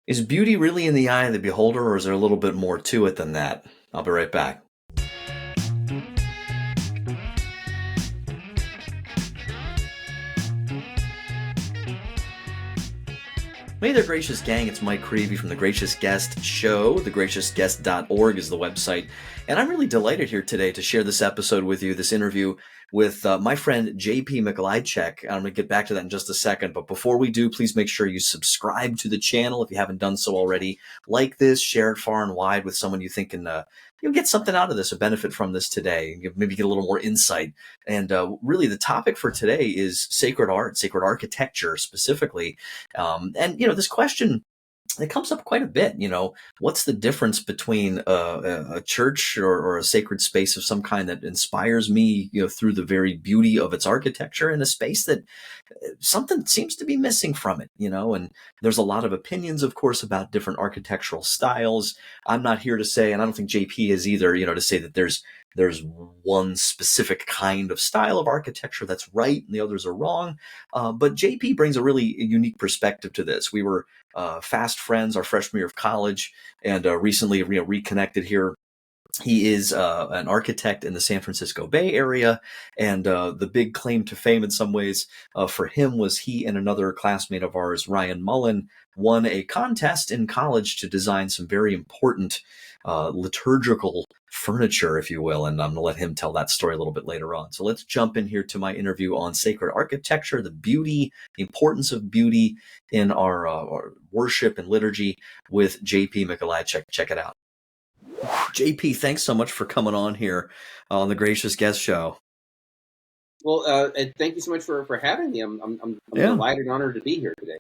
Is beauty really in the eye of the beholder, or is there a little bit more to it than that? I'll be right back. Hey there, Gracious Gang. It's Mike Creavey from The Gracious Guest Show. TheGraciousGuest.org is the website. And I'm really delighted here today to share this episode with you, this interview with my friend JP Mikolajczyk. I'm going to get back to that in just a second. But before we do, please make sure you subscribe to the channel if you haven't done so already. Like this, share it far and wide with someone you think can you'll get something out of this, a benefit from this today, maybe get a little more insight. And really the topic for today is sacred art, sacred architecture specifically. And, this question, it comes up quite a bit. What's the difference between a church or a sacred space of some kind that inspires me, through the very beauty of its architecture, and a space that something seems to be missing from it, and there's a lot of opinions, of course, about different architectural styles. I'm not here to say, and I don't think JP is either, to say that there's one specific kind of style of architecture that's right and the others are wrong. But JP brings a really unique perspective to this. We were fast friends our freshman year of college, and recently reconnected here. He is an architect in the San Francisco Bay Area, and the big claim to fame in some ways for him was he and another classmate of ours, Ryan Mullen, won a contest in college to design some very important liturgical furniture, if you will, and I'm going to let him tell that story a little bit later on. So let's jump in here to my interview on sacred architecture, the beauty, the importance of beauty in our worship and liturgy with JP Mikolajczyk. Check it out. JP, thanks so much for coming on here on the Gracious Guest Show. Well, thank you so much for having me. I'm delighted and honored to be here today.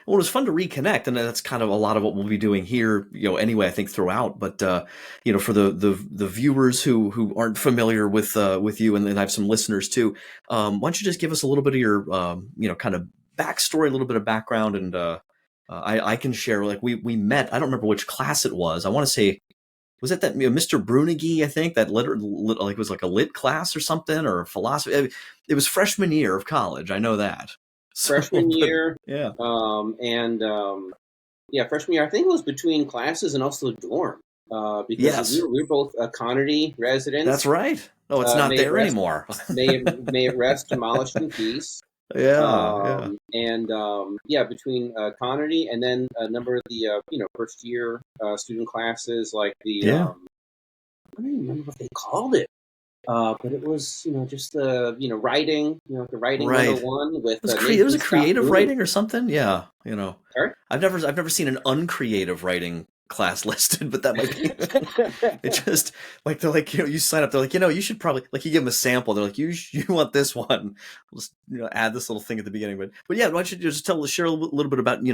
Well, it was fun to reconnect, and that's kind of a lot of what we'll be doing here, anyway, I think throughout. But for the viewers who aren't familiar with you, and then I have some listeners too, why don't you just give us a little bit of your kind of backstory, a little bit of background, and I can share. Like we met. I don't remember which class it was. I want to say, was it that Mr. Brunigi? I think that like it was like a lit class or something, or philosophy. It was freshman year of college. I know that. Freshman year, yeah. Freshman year. I think it was between classes and also dorm, because we were both Connerty residents. That's right. Oh, it's not there anymore. may it rest, demolished in peace. Yeah. Between Connerty and then a number of the first year student classes, like the I don't even remember what they called it. But it was, just the, writing, the writing 101 with. It was a creative writing or something. Yeah. Sorry? I've never seen an uncreative writing class listed, but that might be. It just like they're like, you sign up. They're like, you should probably like you give them a sample. They're like, you want this one. We'll just add this little thing at the beginning. But yeah, why don't you just share a little bit about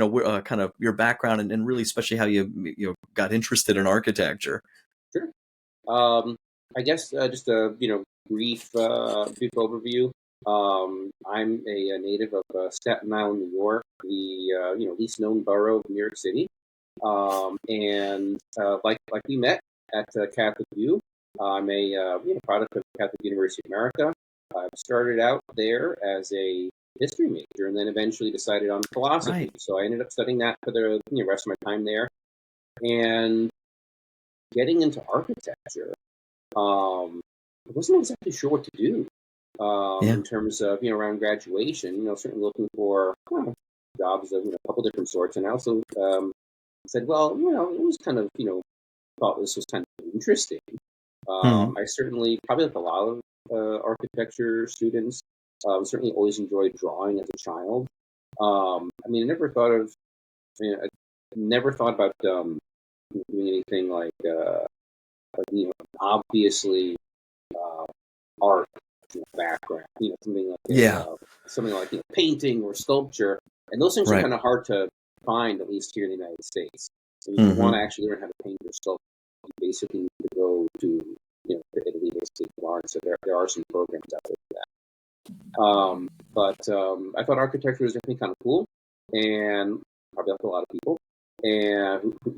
kind of your background and really especially how you got interested in architecture. Sure. I guess just a brief overview. I'm a native of Staten Island, New York, the least known borough of New York City, and like we met at Catholic U. I'm a product of Catholic University of America. I started out there as a history major, and then eventually decided on philosophy. Right. So I ended up studying that for the rest of my time there, and getting into architecture. I wasn't exactly sure what to do in terms of around graduation. Certainly looking for jobs of a couple different sorts, and I also said, well, it was kind of thought this was kind of interesting. I certainly, probably like a lot of architecture students, certainly always enjoyed drawing as a child. I never thought about doing anything like obviously art background, something like painting or sculpture, and those things are kind of hard to find, at least here in the United States. So if you want to actually learn how to paint or sculpt, you basically need to go to to Italy, basically Florence. So there are some programs out there for that. But I thought architecture was definitely kind of cool, and probably helped a lot of people, and who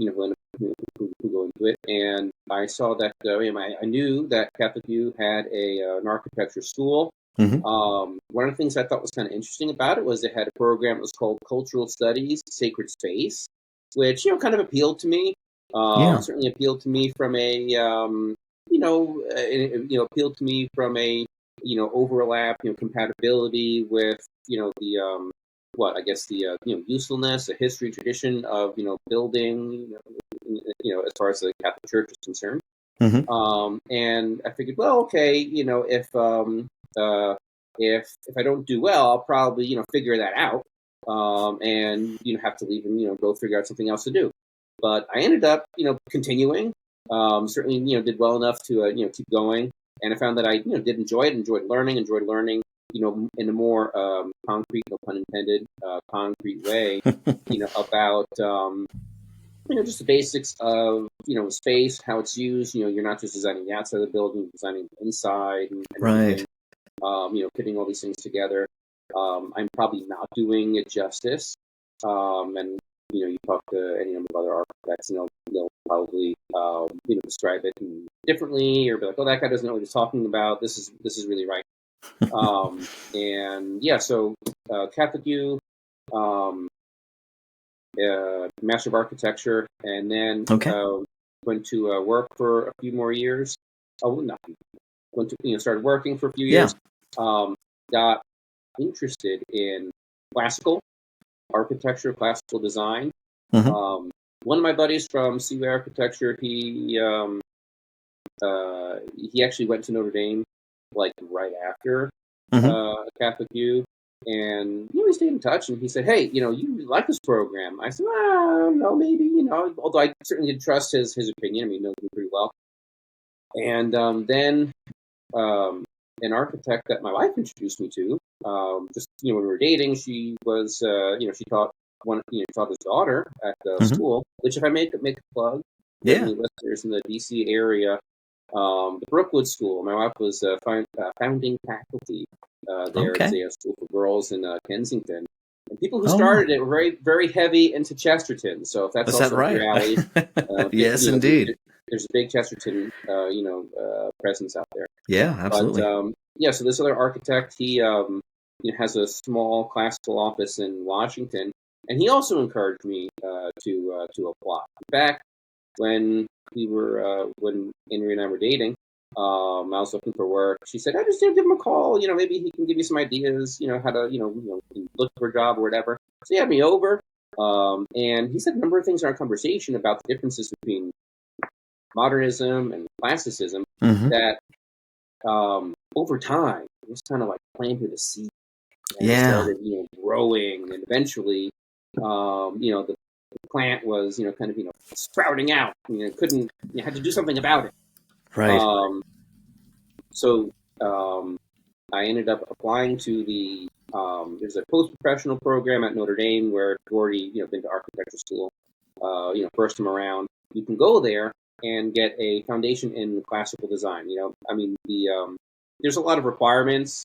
go into it. And I saw that I knew that Catholic U had an architecture school. One of the things I thought was kind of interesting about it was it had a program that was called Cultural Studies, Sacred Space. which kind of appealed to me. Certainly appealed to me from a appealed to me from a overlap, compatibility with the usefulness, the history, tradition of building, as far as the Catholic Church is concerned. And I figured, well, okay, if I don't do well, I'll probably figure that out, and have to leave and go figure out something else to do. But I ended up continuing. Certainly did well enough to keep going, and I found that I did enjoy it, enjoyed learning in a more concrete, no pun intended, concrete way, about just the basics of space, how it's used. You're not just designing the outside of the building, you're designing the inside and right. Putting all these things together. I'm probably not doing it justice. And you talk to any number of other architects, they'll probably describe it differently, or be like, "Oh, that guy doesn't know what he's talking about. This is really right." And yeah, so Catholic U, Master of Architecture, and then went to work for a few more years. Oh, no, went to started working for a few years. Got interested in classical architecture, classical design. One of my buddies from Seaway Architecture, he actually went to Notre Dame like right after Catholic U, and we stayed in touch. And he said, "Hey, you really like this program?" I said, "No, maybe." Although I certainly did trust his opinion. I mean, he knows me pretty well. And then an architect that my wife introduced me to, just when we were dating, she was she taught taught his daughter at the school. Which, if I make a plug, listeners in the DC area, the Brookwood School. My wife was founding faculty there. It's a school for girls in Kensington. And people who started it were very, very heavy into Chesterton. So if that's also right? your alley, yes, indeed. There's a big Chesterton, presence out there. Yeah, absolutely. But so this other architect, he has a small classical office in Washington, and he also encouraged me to apply. In fact, when when Henry and I were dating, I was looking for work. She said, "I just give him a call. Maybe he can give you some ideas. How to look for a job or whatever." So he had me over, and he said a number of things in our conversation about the differences between modernism and classicism that over time it was kind of like planted a seed. And it started growing, and eventually the plant was kind of sprouting out. You had to do something about it. Right. So I ended up applying to the there's a post-professional program at Notre Dame where if you've already been to architecture school, first time around, you can go there and get a foundation in classical design. I mean, there's a lot of requirements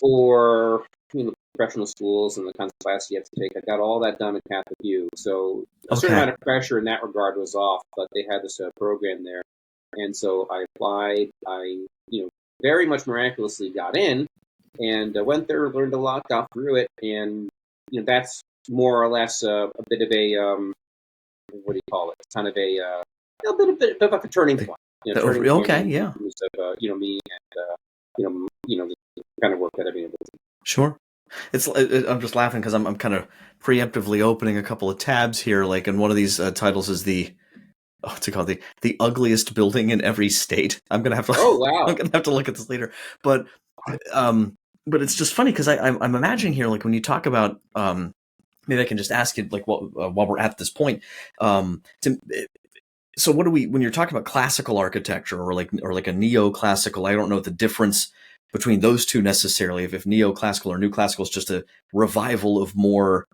for professional schools and the kinds of classes you have to take. I got all that done at Catholic U, so a certain amount of pressure in that regard was off. But they had this program there, and so I applied. I very much miraculously got in, and went there, learned a lot, got through it, and that's more or less a bit of a what do you call it? It's kind of a bit of like a turning point. Turning point in terms of me and the kind of work that I've been able to do. Sure. I'm just laughing because I'm kind of preemptively opening a couple of tabs here. Like, and one of these titles is what's it called? The ugliest building in every state. I'm gonna have to. Oh wow! I'm gonna have to look at this later. But it's just funny because I'm imagining here, like when you talk about maybe I can just ask you like while we're at this point. So what do we, when you're talking about classical architecture or like a neoclassical, I don't know the difference between those two necessarily. If neoclassical or new classical is just a revival of more,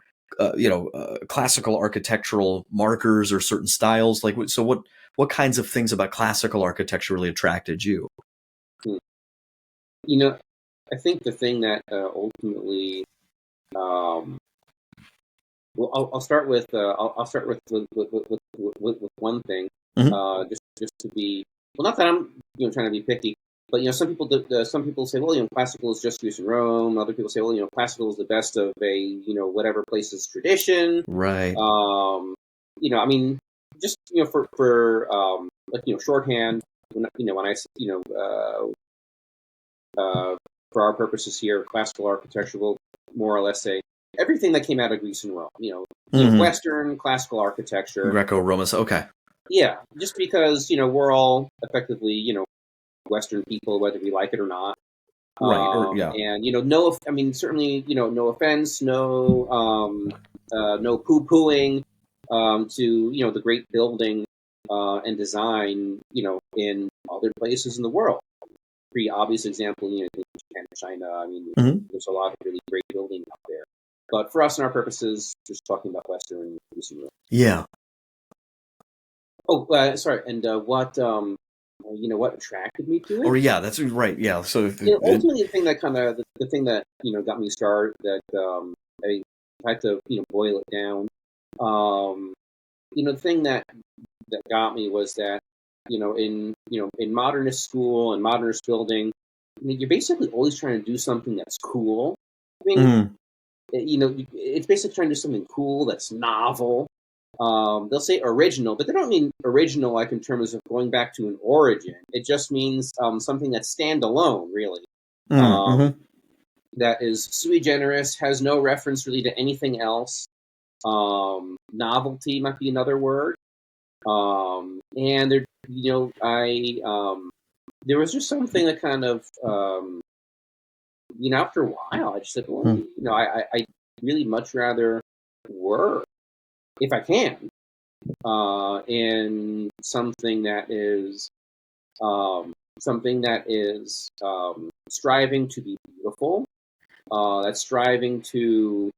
classical architectural markers or certain styles. Like, so what kinds of things about classical architecture really attracted you? I think the thing that ultimately, I'll start with one thing, just to be, well, not that I'm trying to be picky, but some people say, well, classical is just Greece and Rome. Other people say, well, classical is the best of a whatever place's tradition, right? I mean, just for shorthand, when I for our purposes here, classical architecture will more or less say everything that came out of Greece and Rome. Western classical architecture, Greco-Roman. Okay. Yeah, just because we're all effectively Western people, whether we like it or not. Right. Yeah. And no, I mean certainly no offense, no poo-pooing to the great building and design in other places in the world. Pretty obvious example, Japan, China. I mean, there's a lot of really great building out there. But for us and our purposes, just talking about Western Europe. Yeah. Oh, sorry. And what attracted me to it? Oh, yeah, that's right. Yeah. So ultimately, the thing that got me started, that I had to boil it down. The thing that got me was that in modernist school and modernist building, you're basically always trying to do something that's cool. I mean, it's basically trying to do something cool that's novel. They'll say original, but they don't mean original like in terms of going back to an origin. It just means something that's standalone, really. That is sui generis, has no reference really to anything else. Novelty might be another word. And there, there was just something that kind of, after a while, I just said, well, I really much rather work, if I can, in something that is striving to be beautiful, that's striving to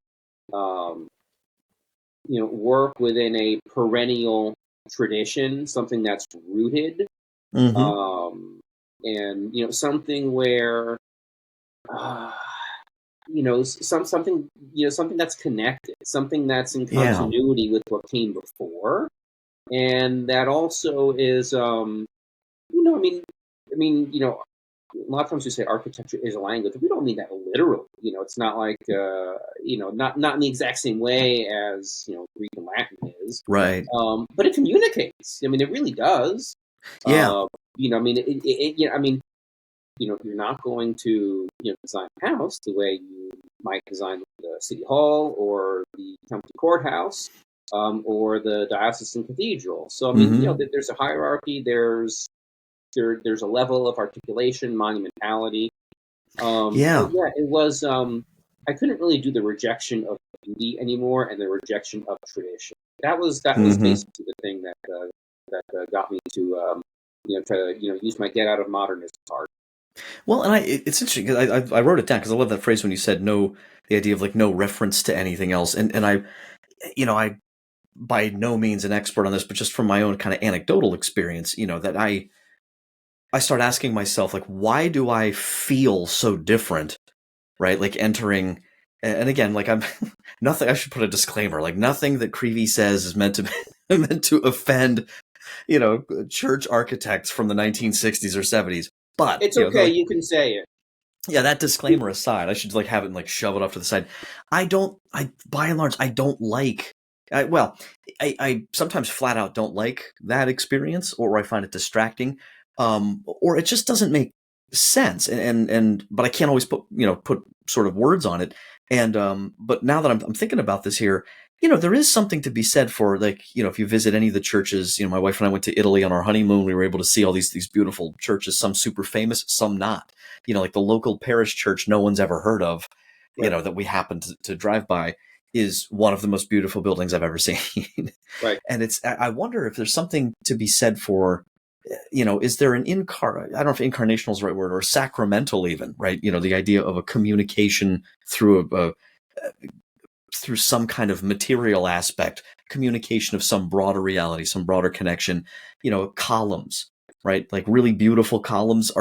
work within a perennial tradition, something that's rooted, and something where something that's connected, something that's in continuity with what came before, and that also is a lot of times we say architecture is a language. We don't mean that literally. It's not like not in the exact same way as Greek and Latin is. Right. But it communicates. I mean, it really does. Yeah. You're not going to design a house the way you might design the city hall or the county courthouse or the diocesan cathedral. So I mean, there's a hierarchy. There's a level of articulation, monumentality. It was. I couldn't really do the rejection of beauty anymore and the rejection of tradition. That was basically the thing that got me to use my get out of modernist card. Well, and it's interesting because I wrote it down because I love that phrase when you said the idea of like no reference to anything else, and I by no means an expert on this, but just from my own kind of anecdotal experience, that I start asking myself, like, why do I feel so different, right? Like entering, and again, like I'm nothing. I should put a disclaimer, like nothing that Creavey says is meant to offend, church architects from the 1960s or 70s. But it's okay, you can say it. Yeah, that disclaimer aside, I should have it and shove it off to the side. By and large, I don't like. I sometimes flat out don't like that experience, or I find it distracting, or it just doesn't make sense. But I can't always put sort of words on it. And but now that I'm thinking about this here, there is something to be said for if you visit any of the churches. My wife and I went to Italy on our honeymoon. We were able to see all these beautiful churches, some super famous, some not. Like the local parish church no one's ever heard of, right. That we happened to drive by, is one of the most beautiful buildings I've ever seen. Right. And I wonder if there's something to be said for, is there an I don't know if incarnational is the right word, or sacramental even, right? The idea of a communication through through some kind of material aspect, communication of some broader reality, some broader connection, columns, right? Like really beautiful columns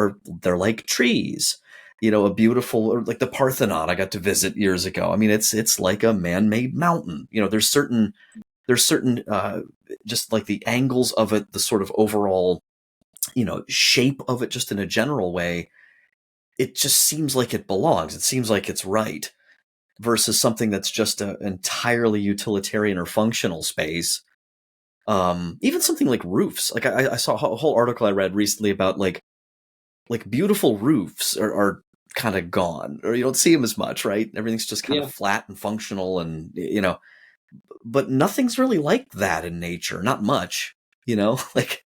they're like trees, a beautiful, or like the Parthenon I got to visit years ago. I mean, it's like a man-made mountain. There's certain just like the angles of it, the sort of overall, shape of it, just in a general way, it just seems like it belongs. It seems like it's right. Versus something that's just an entirely utilitarian or functional space, Even something like roofs. Like I saw a whole article I read recently about like beautiful roofs are kind of gone, or you don't see them as much, right? Everything's just kind of flat and functional, and but nothing's really like that in nature. Not much, like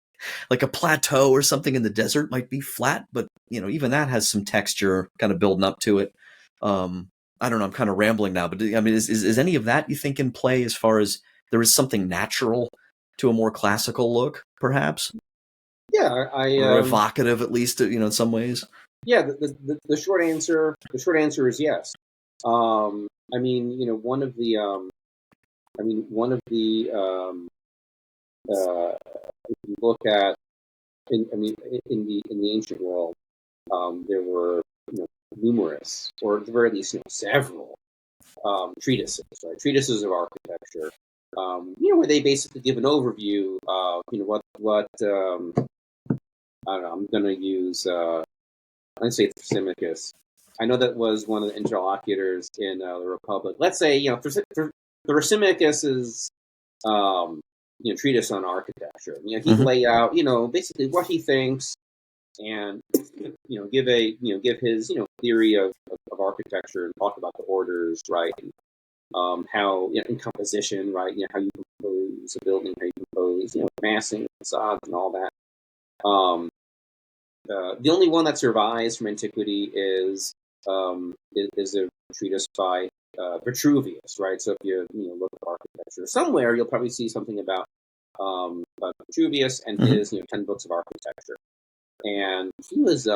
a plateau or something in the desert might be flat, but even that has some texture kind of building up to it. I don't know. I'm kind of rambling now, but I mean, is any of that you think in play as far as there is something natural to a more classical look, perhaps? Yeah, or evocative, at least, in some ways. Yeah, the short answer is yes. I mean, one of the if you look at, in the ancient world, there were numerous, or at the very least, several treatises, right? Treatises of architecture, where they basically give an overview of what I don't know. I'm going to use let's say Thrasymachus. I know that was one of the interlocutors in the Republic. Let's say Thrasymachus's treatise on architecture. He'd lay out basically what he thinks, and give his theory of architecture, and talk about the orders, right? And, how in composition, right? How you compose a building, how you compose massing, facades, and all that. The only one that survives from antiquity is a treatise by Vitruvius, right? So if you look at architecture somewhere, you'll probably see something about Vitruvius and his 10 books of architecture. And he was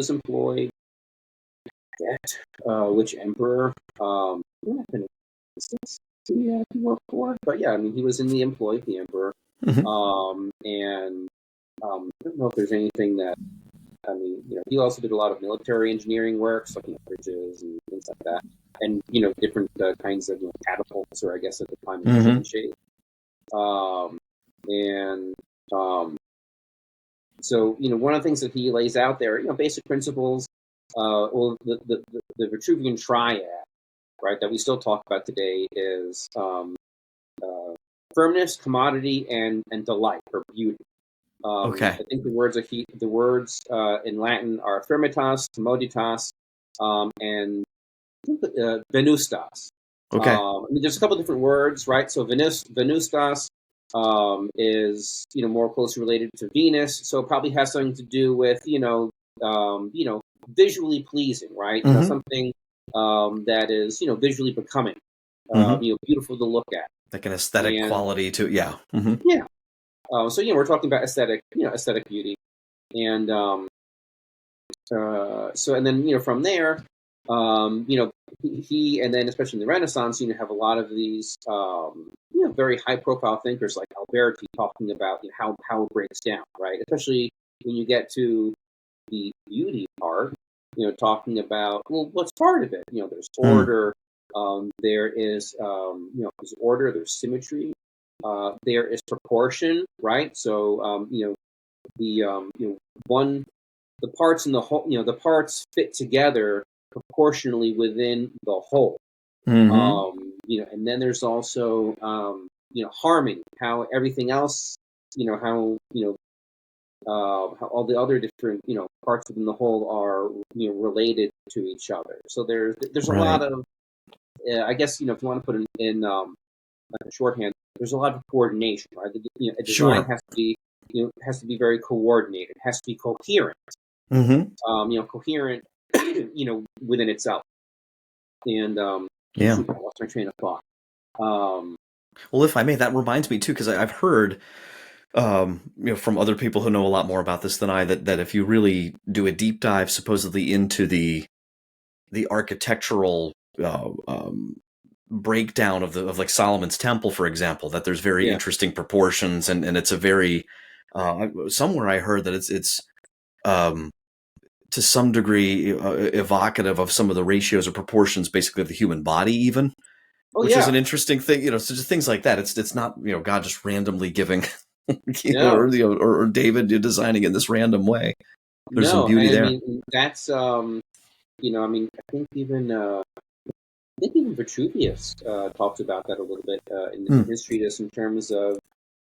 employed at which emperor? He worked for, but yeah, I mean, he was in the employ of the emperor. And I don't know if there's anything that, he also did a lot of military engineering works, like bridges and things like that, and different kinds of catapults, or I guess at the time shape. So one of the things that he lays out there, basic principles. The Vitruvian triad, right, that we still talk about today is firmness, commodity, and delight, or beauty. Okay. I think the words in Latin are firmitas, commoditas, and venustas. Okay. There's a couple different words, right? So venustas is more closely related to Venus, so it probably has something to do with visually pleasing, right? Something that is visually becoming, beautiful to look at, like an aesthetic quality to yeah. So we're talking about aesthetic beauty, and and then from there, he, and then especially in the Renaissance, have a lot of these very high profile thinkers like Alberti talking about how it breaks down, right? Especially when you get to the beauty part, talking about, well, what's part of it? There's order, there is there's order, there's symmetry, there is proportion, right? So the parts in the whole, the parts fit together proportionally within the whole. And then there's also harmony, how everything else, how all the other different parts within the whole are related to each other. So there's a lot of I guess if you want to put it in like a shorthand, there's a lot of coordination, right? A design has to be very coordinated, has to be coherent. Coherent, within itself. And I lost my train of thought. Well, if I may, that reminds me too, because I've heard, from other people who know a lot more about this than I, that if you really do a deep dive, supposedly into the architectural breakdown of like Solomon's temple, for example, that there's very interesting proportions, and it's a very somewhere I heard that it's to some degree evocative of some of the ratios or proportions, basically, of the human body, even, which is an interesting thing. So just things like that. It's not God just randomly giving, or David designing in this random way. There's some beauty there. That's I think even think even Vitruvius talks about that a little bit in his treatise in terms of,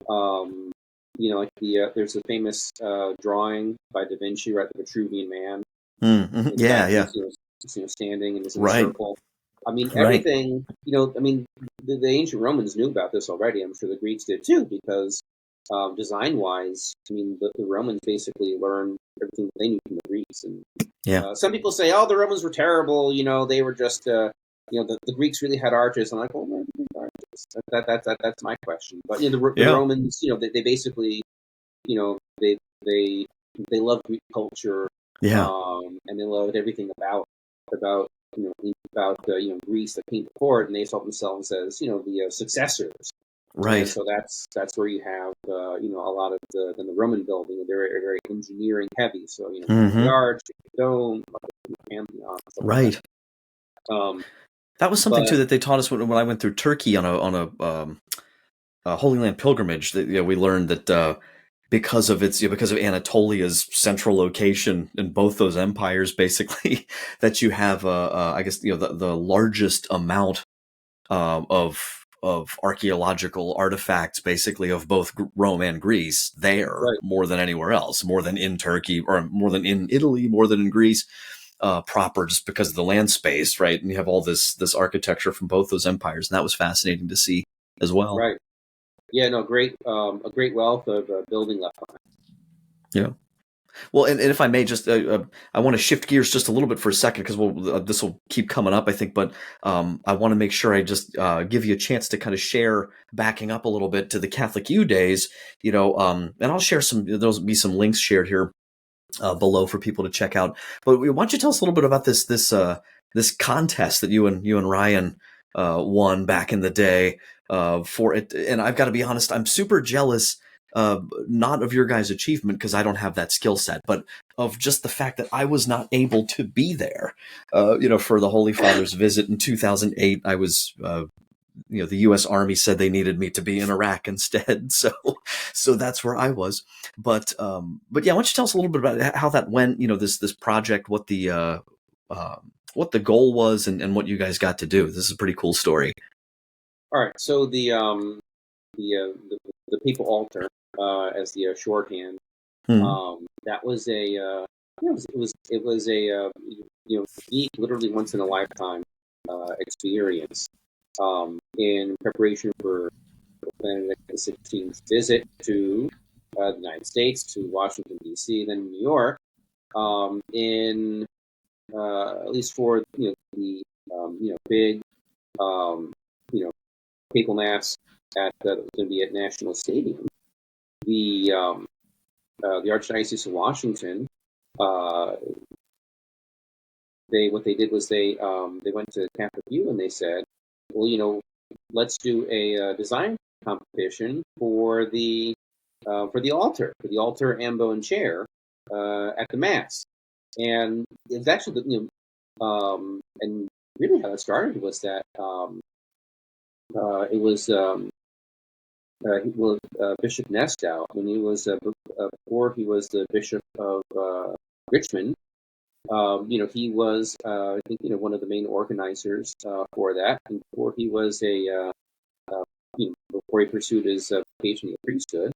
like there's a famous drawing by Da Vinci, right, the Vitruvian Man. Yeah, yeah. Standing in this Right. circle. I mean, Right. everything, the ancient Romans knew about this already. I'm sure the Greeks did too, because design-wise, the Romans basically learned everything they knew from the Greeks. And some people say, oh, the Romans were terrible. They were just, the Greeks really had artists. I'm like, well, maybe artists. That's my question. But the Romans, they basically, they loved Greek culture. Yeah. And they loved everything about Greece that came before it, and they saw themselves as the successors. Right. And so that's where you have a lot of the Roman building. They're very engineering heavy. So the arch, the dome, the Pantheon, stuff right. like that. That was something too that they taught us when I went through Turkey on a Holy Land pilgrimage. That we learned that because of Anatolia's central location in both those empires, basically, that you have I guess the largest amount of archaeological artifacts, basically, of both Rome and Greece there, right. more than anywhere else, more than in Turkey, or more than in Italy, more than in Greece proper, just because of the land space, right? And you have all this architecture from both those empires, and that was fascinating to see as well. Right. Yeah. No. Great. A great wealth of building left behind. Yeah. Well, and if I may, just I want to shift gears just a little bit for a second, because this will keep coming up, I think. But I want to make sure I just give you a chance to kind of share, backing up a little bit to the Catholic U days, and I'll share there'll be some links shared here below for people to check out. But why don't you tell us a little bit about this contest that you and Ryan won back in the day for it? And I've got to be honest, I'm super jealous. Not of your guys' achievement, because I don't have that skill set, but of just the fact that I was not able to be there, for the Holy Father's visit in 2008. I was, the U.S. Army said they needed me to be in Iraq instead, so that's where I was. But yeah, why don't you tell us a little bit about how that went? This project, what the goal was, and what you guys got to do. This is a pretty cool story. All right, so the papal altar, as the shorthand. That was it was a unique, literally once in a lifetime experience in preparation for Benedict XVI's visit to the United States, to Washington D.C., then New York, in at least for the big papal mass that was going to be at National Stadium. The Archdiocese of Washington, what they did was they went to Catholic U and they said, well, let's do a design competition for the altar, ambo, and chair at the mass. And it was actually and really how it started was that it was Bishop Nestow, when he was before he was the Bishop of Richmond. He was I think one of the main organizers for that, and before he was before he pursued his vocation in the priesthood,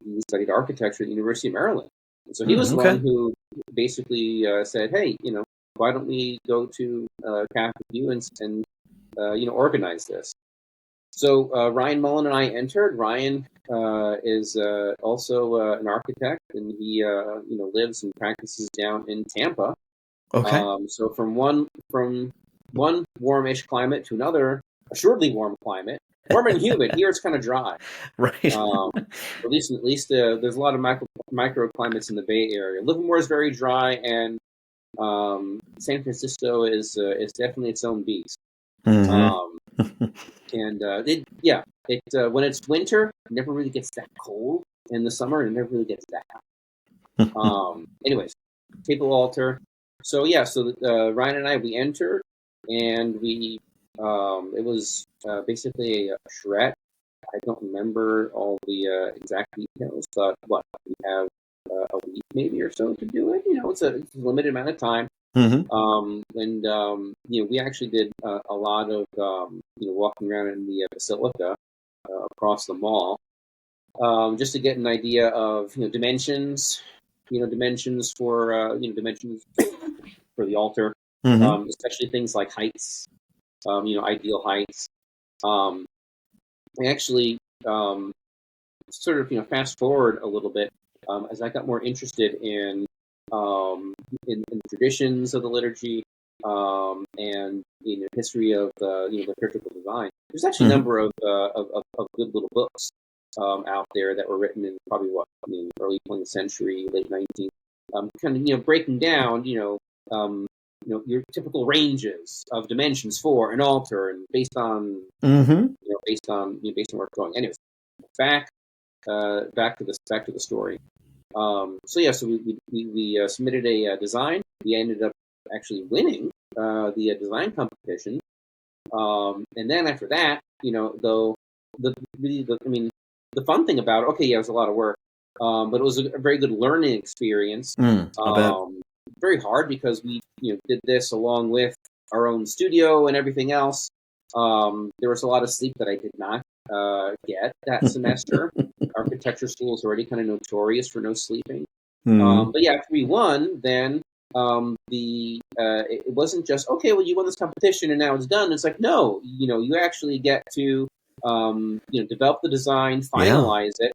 he studied architecture at the University of Maryland. And so he was the one who basically said, "Hey, why don't we go to Catholic U and organize this?" So Ryan Mullen and I entered. Ryan is also an architect, and he lives and practices down in Tampa. Okay. So from one warmish climate to another assuredly warm climate, warm and humid. Here it's kind of dry. Right. At least there's a lot of microclimates in the Bay Area. Livermore is very dry, and San Francisco is definitely its own beast. And when it's winter, it never really gets that cold. In the summer, it never really gets that hot. Anyways, papal altar. So Ryan and I, we entered, and we it was basically a charrette. I don't remember all the exact details, but we have a week maybe or so to do it. It's a limited amount of time. Mm-hmm. We actually did a lot of walking around in the basilica across the mall, just to get an idea of dimensions, dimensions for dimensions for the altar, Mm-hmm. especially things like heights, ideal heights. I actually sort of fast forward a little bit as I got more interested in the traditions of the liturgy, and history of the liturgical design. There's actually a Mm-hmm. number of good little books out there that were written in probably early 20th century, late 19th, kind of breaking down your typical ranges of dimensions for an altar, and based on Mm-hmm. based on where it's going. Anyways, back back to the story. So we submitted a design. We ended up actually winning the design competition. And then after that, though the fun thing about it, okay, yeah, it was a lot of work, but it was a very good learning experience. I bet. Very hard because we did this along with our own studio and everything else. There was a lot of sleep that I did not get that semester. Architecture school is already kind of notorious for no sleeping. Mm-hmm. But yeah, after we won, then it wasn't just okay. Well, you won this competition and now it's done. It's like no, you actually get to develop the design, Yeah. finalize it,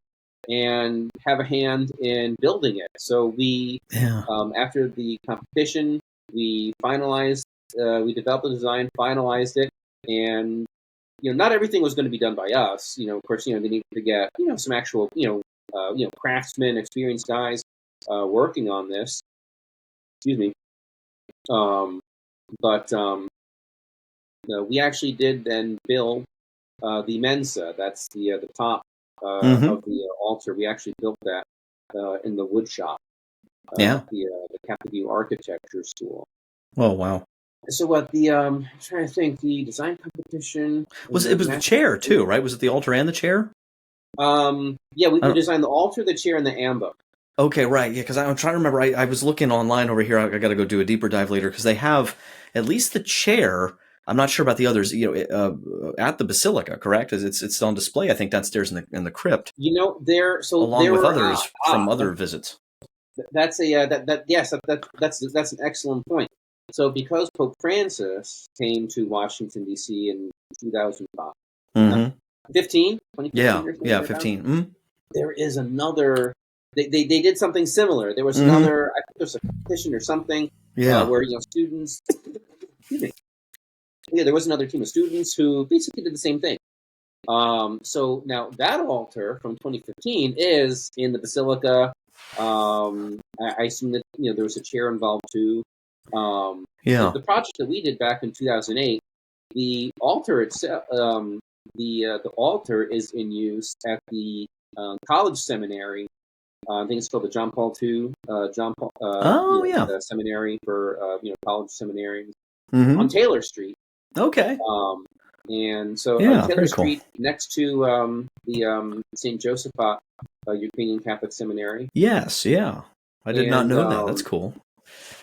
and have a hand in building it. So we Yeah. after the competition, we finalized, we developed the design, finalized it, and not everything was going to be done by us. Of course, they needed to get some actual craftsmen, experienced guys working on this. Excuse me. But we actually did then build the mensa. That's the top Mm-hmm. of the altar. We actually built that in the wood shop Yeah. at the Capital Architecture School. Oh, wow. So what the I'm trying to think, the design competition and It the was the national. chair too, right? Was it the altar and the chair? Yeah, we I don't, designed the altar, the chair, and the ambo. okay, right. Yeah, because I'm trying to remember. I was looking online over here. I got to go do a deeper dive later because they have at least the chair. I'm not sure about the others. At the basilica, correct? It's on display. I think downstairs in the crypt, along There with were others from other visits. that's a that yes that's an excellent point. So because Pope Francis came to Washington D.C. in 2005, no, Mm-hmm. 2015 Yeah. or something Yeah. like that. 15. Mm-hmm. There is another. They did something similar. There was Mm-hmm. another. I think there's a competition or something Yeah. where students. Excuse me. Yeah, there was another team of students who basically did the same thing. So now that altar from 2015 is in the basilica. I assume that there was a chair involved too. Yeah. The project that we did back in 2008, the altar itself, the altar is in use at the college seminary. I think it's called the John Paul II, Oh, yeah. the seminary for college seminaries on Mm-hmm. Taylor Street. Okay. And so Yeah. Taylor Very cool. Street next to the St. Josephat Ukrainian Catholic Seminary. Yes. Yeah. I did not And know that. That's cool.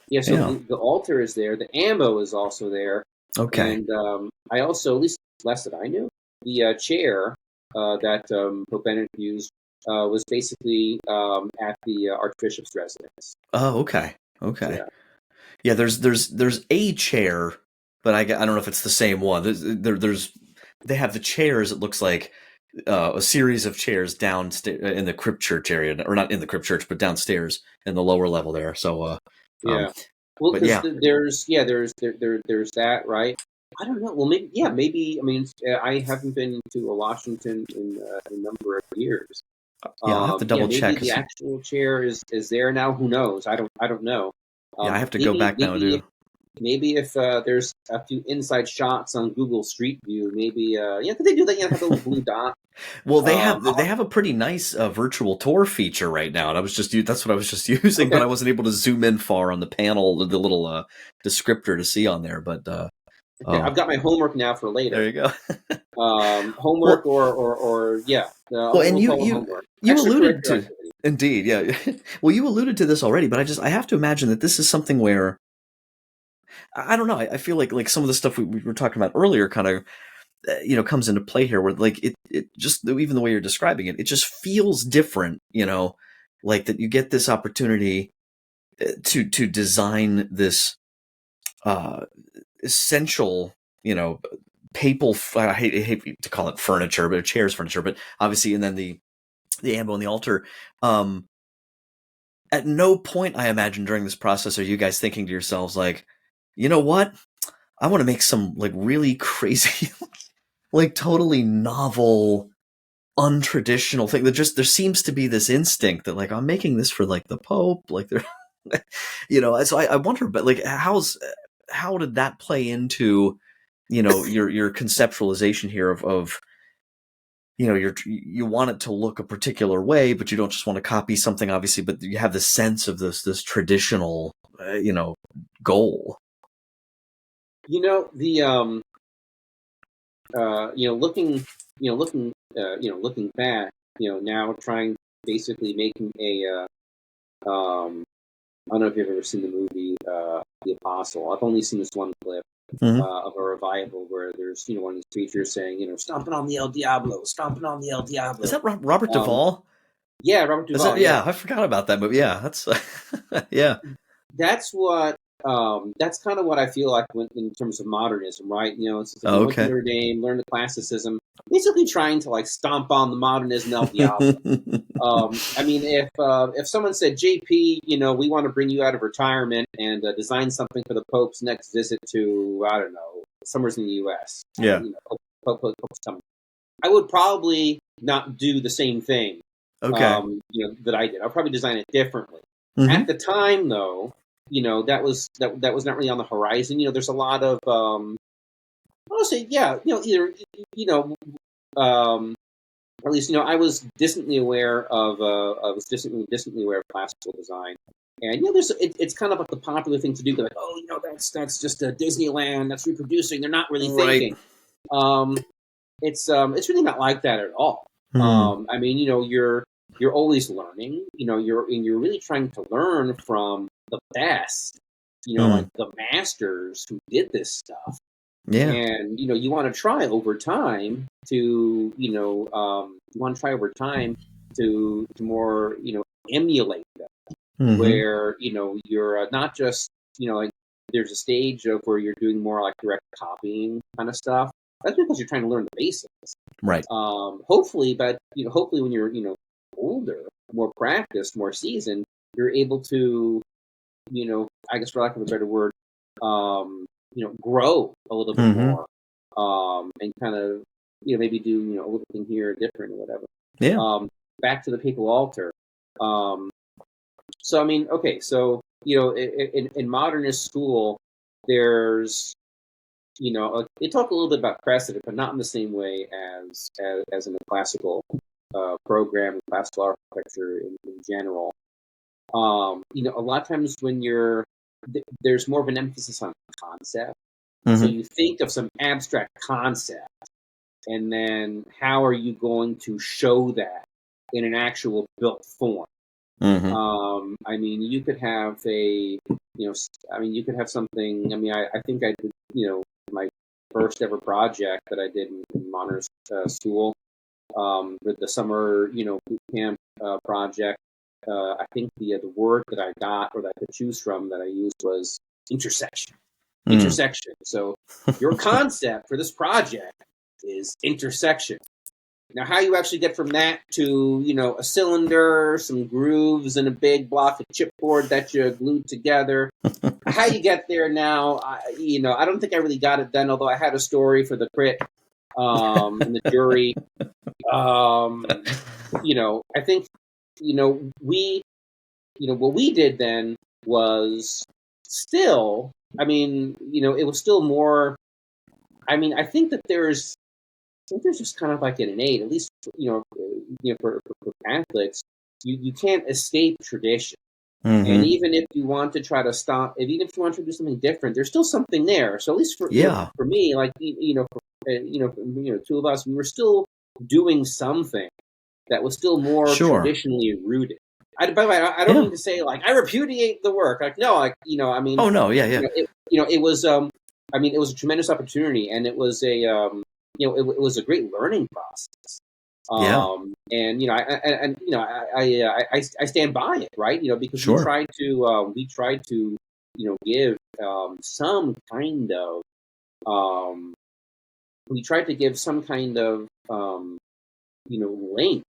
yeah, so Yeah. the altar is there. The ambo is also there. Okay. And I also, at least less that I knew, the chair that Pope Benedict used was basically at the Archbishop's residence. Oh, okay. Okay. Yeah. Yeah, there's a chair, but I don't know if it's the same one. They have the chairs. It looks like a series of chairs downstairs in the crypt church area, or not in the crypt church, but downstairs in the lower level there. So, Yeah. Well, but because yeah, there's that, right? I don't know. Well, maybe. I mean, I haven't been to Washington in a number of years. yeah, I'll have to double check. Maybe the actual chair is there now. Who knows? I don't know. Yeah, I have to go back now too. Maybe if there's a few inside shots on Google Street View, maybe could they do that? Have the little blue dot. Well, they have a pretty nice virtual tour feature right now, and that's what I was just using, Okay. but I wasn't able to zoom in far on the panel, the little descriptor to see on there. But Okay, I've got my homework now for later. There you go. Homework or yeah. Well, and you alluded to activity. Indeed, yeah. Well, you alluded to this already, but I have to imagine that this is something where I don't know. I feel like some of the stuff we were talking about earlier kind of comes into play here, where like it just, even the way you're describing it, it just feels different. Like that you get this opportunity to design this essential, papal. I hate to call it furniture, but chairs furniture, but obviously, and then the ambo and the altar. At no point, I imagine, during this process are you guys thinking to yourselves like, you know what? I want to make some like really crazy, like totally novel, untraditional thing. There seems to be this instinct that like, I'm making this for like the Pope, like they're, So I wonder, but like, how did that play into, your conceptualization here of you want it to look a particular way, but you don't just want to copy something, obviously, but you have the sense of this traditional, goal. The looking back, now trying, basically making a I don't know if you've ever seen the movie The Apostle. I've only seen this one clip of a revival where there's one of these preachers saying, stomping on the El Diablo, stomping on the El Diablo. Is that Robert Duvall? Yeah, Robert Duvall. Yeah, I forgot about that movie. Yeah, that's yeah. That's what. That's kind of what I feel like in terms of modernism, right? It's like okay. Notre Dame, learn the classicism, basically trying to like stomp on the modernism El Diablo. I mean, if someone said, JP, we want to bring you out of retirement and design something for the Pope's next visit to, I don't know, somewhere in the U.S. Yeah. Pope's coming. I would probably not do the same thing. Okay. That I did. I'll probably design it differently. At the time, though, that was not really on the horizon. There's a lot of I'll say, yeah, either at least I was distantly aware of distantly aware of classical design, and it's kind of like the popular thing to do. Like, oh, that's just a Disneyland that's reproducing. They're not really thinking. It's really not like that at all. I mean, you're always learning. You're really trying to learn from the best. Like the masters who did this stuff. Yeah. And you want to try over time to more emulate them, where you're not just like there's a stage of where you're doing more like direct copying kind of stuff. That's because you're trying to learn the basics, right? Hopefully, but hopefully when you're older, more practiced, more seasoned, you're able to I guess for lack of a better word, grow a little bit more, and kind of, maybe do, a little thing here different or whatever. Yeah. Back to the papal altar. So, I mean, okay, so, in modernist school, there's, they talk a little bit about precedent, but not in the same way as in the classical program, classical architecture in general. A lot of times when there's more of an emphasis on concept. So you think of some abstract concept, and then how are you going to show that in an actual built form? I mean, you could have you could have something. I mean, I think I did, my first ever project that I did in modernist school, with the summer, boot camp project. I think the word that I got, or that I could choose from, that I used was intersection. Intersection. So your concept for this project is intersection. Now, how you actually get from that to, a cylinder, some grooves, and a big block of chipboard that you glued together, how you get there now, I don't think I really got it then, although I had a story for the crit and the jury. I think, what we did then was still, I mean, it was still more, I mean, I think there's just kind of like an innate, at least, for Catholics, you can't escape tradition. And even if you want to try to even if you want to do something different, there's still something there. So at least for me, like, two of us, we were still doing something that was still more traditionally rooted. By the way, I don't mean to say like I repudiate the work. Like no, like I mean. Oh no, yeah. It was I mean, it was a tremendous opportunity, and it was it was a great learning process. And I stand by it, right? Because Sure. we tried to give some kind of we tried to give some kind of link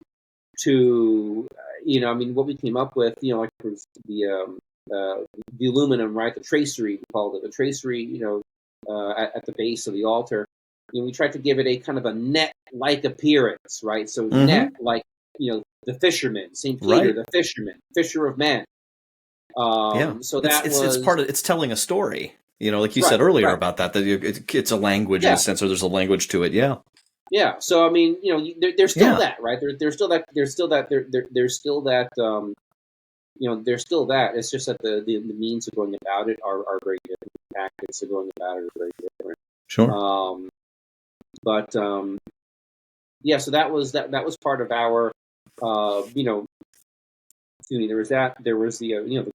to I mean what we came up with, like the aluminum, right? The tracery, we called it the tracery, at the base of the altar. We tried to give it a kind of a net-like appearance, right? So net, like the fisherman, Saint Peter, the fisherman, fisher of men. So it's part of it's telling a story. Like you said earlier about that it's a language in a sense, or there's a language to it. Yeah. Yeah. So I mean, there's still that, right? There's still that. There's still that. There's still that. There's still that. It's just that the means of going about it are very different. The tactics of going about it are very different. Sure. Yeah. So that was part of our. Excuse me. There was that. There was the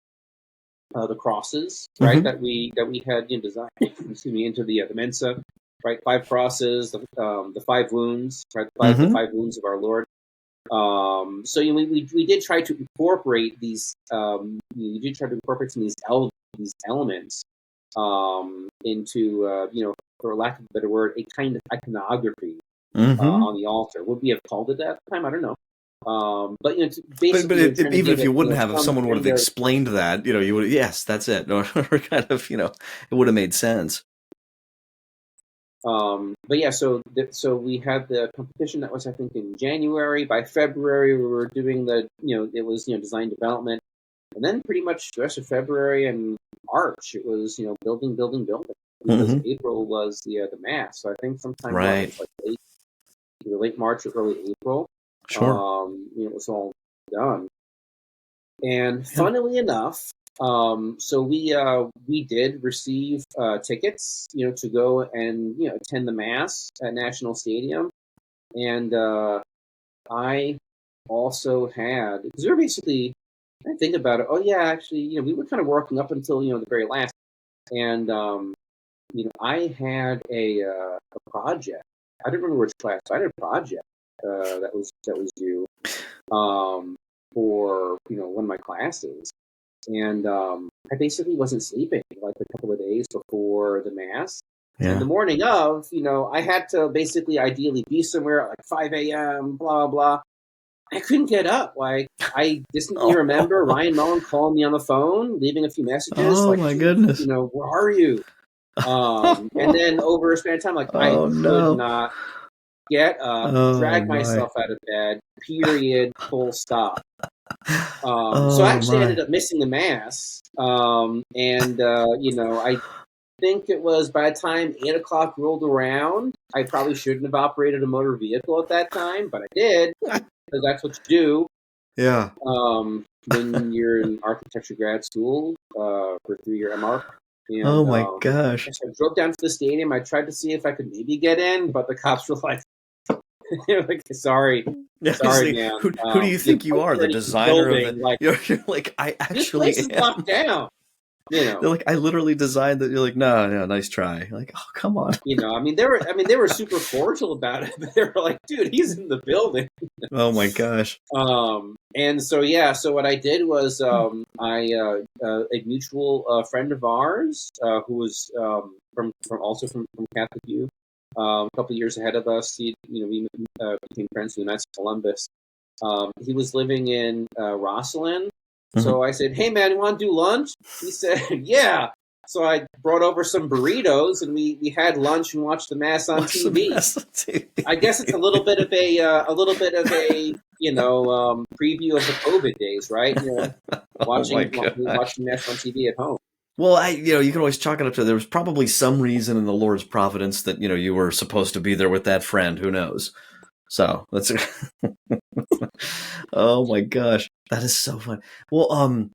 crosses, right? That we had designed. Excuse me, into the Mensa. Right, 5 crosses, the 5 wounds, right? The 5 wounds of our Lord. So we did try to incorporate these. We did try to incorporate some of these elements into for lack of a better word, a kind of iconography on the altar. Would we have called it that at the time? I don't know. But basically, but even if you wouldn't have, if someone would have explained that, you would. Yes, that's it. Or kind of, it would have made sense. But yeah, so we had the competition that was, I think, in January. By February, we were doing it was design development, and then pretty much the rest of February and March, it was building. Because April was the mass, so I think sometime like late March or early April. Sure. It was all done, and funnily enough. So we did receive tickets, to go and attend the mass at National Stadium, and I also had, because we were basically, I think about it. Oh yeah, actually, we were kind of working up until the very last, and I had a project. I don't remember which class. I had a project that was due for one of my classes. And I basically wasn't sleeping like a couple of days before the mass. Yeah. And the morning of, I had to basically ideally be somewhere at like 5 a.m., blah, blah. I couldn't get up. Like, I distinctly remember Ryan Mullen calling me on the phone, leaving a few messages. Oh, my goodness. Where are you? And then over a span of time, like, I could not get up, drag myself out of bed, period, full stop. So I actually ended up missing the mass, and I think it was by the time 8 o'clock rolled around, I probably shouldn't have operated a motor vehicle at that time, but I did because that's what you do. Yeah. When you're in architecture grad school for 3-year MArch. And, oh my gosh! So I drove down to the stadium. I tried to see if I could maybe get in, but the cops were like, like, sorry, man. Who do you think you are? The designer of the? You're like, I actually this place is locked down. They're like, I literally designed that. You're like, no, nice try. You're like, oh, come on. They were super cordial about it, but they were like, dude, he's in the building. Oh my gosh. And so so what I did was a mutual friend of ours who was from Catholic U. A couple of years ahead of us, we became friends through the Knights of Columbus. He was living in Rosslyn, so I said, "Hey man, you want to do lunch?" He said, "Yeah." So I brought over some burritos, and we had lunch and watched the mass on TV. I guess it's a little bit of a preview of the COVID days, right? Watching mass on TV at home. Well, you can always chalk it up to there was probably some reason in the Lord's providence that you were supposed to be there with that friend. Who knows? So that's oh my gosh, that is so fun. Well,